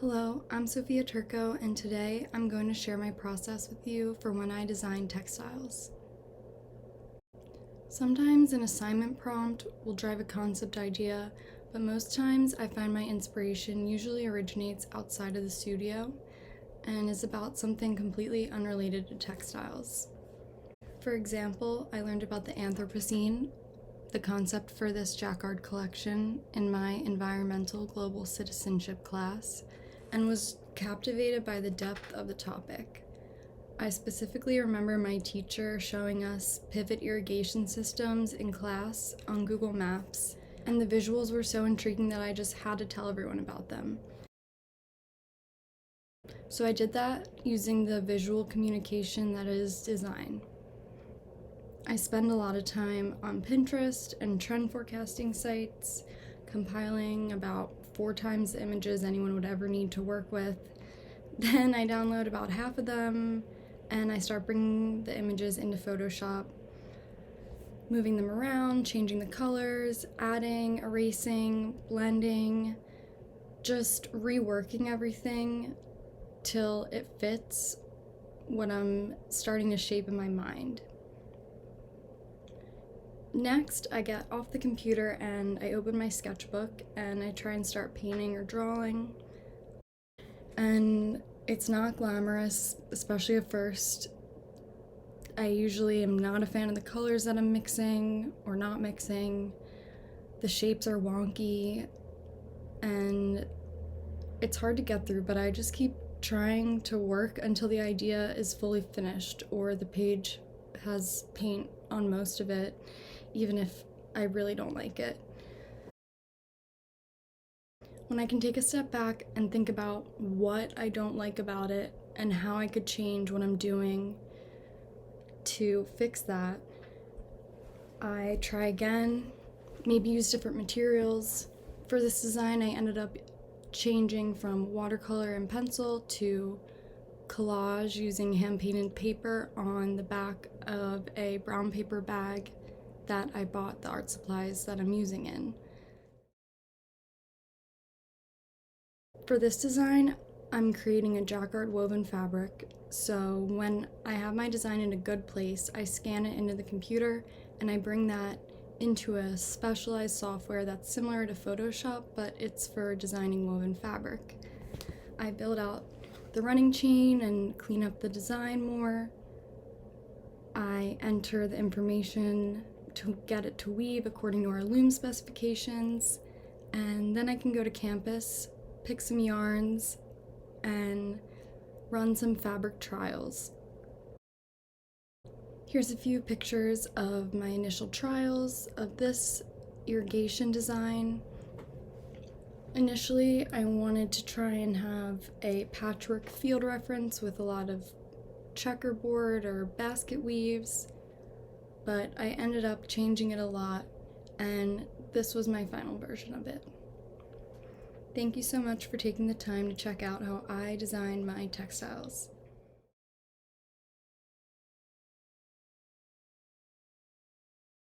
Hello, I'm Sofia Turco, and today I'm going to share my process with you for when I design textiles. Sometimes an assignment prompt will drive a concept idea, but most times I find my inspiration usually originates outside of the studio and is about something completely unrelated to textiles. For example, I learned about the Anthropocene, the concept for this jacquard collection, in my environmental global citizenship class, and was captivated by the depth of the topic. I specifically remember my teacher showing us pivot irrigation systems in class on Google Maps, and the visuals were so intriguing that I just had to tell everyone about them. So I did that using the visual communication that is design. I spend a lot of time on Pinterest and trend forecasting sites, compiling about 4 times the images anyone would ever need to work with. Then I download about half of them and I start bringing the images into Photoshop, moving them around, changing the colors, adding, erasing, blending, just reworking everything till it fits what I'm starting to shape in my mind. Next, I get off the computer and I open my sketchbook and I try and start painting or drawing. And it's not glamorous, especially at first. I usually am not a fan of the colors that I'm mixing or not mixing. The shapes are wonky and it's hard to get through, but I just keep trying to work until the idea is fully finished or the page has paint on most of it, even if I really don't like it. When I can take a step back and think about what I don't like about it and how I could change what I'm doing to fix that, I try again, maybe use different materials. For this design, I ended up changing from watercolor and pencil to collage using hand-painted paper on the back of a brown paper bag that I bought the art supplies that I'm using in. For this design, I'm creating a jacquard woven fabric, so when I have my design in a good place, I scan it into the computer and I bring that into a specialized software that's similar to Photoshop, but it's for designing woven fabric. I build out the running chain and clean up the design more. I enter the information to get it to weave according to our loom specifications, and then I can go to campus, pick some yarns, and run some fabric trials. Here's a few pictures of my initial trials of this irrigation design. Initially, I wanted to try and have a patchwork field reference with a lot of checkerboard or basket weaves, but I ended up changing it a lot, and this was my final version of it. Thank you so much for taking the time to check out how I design my textiles.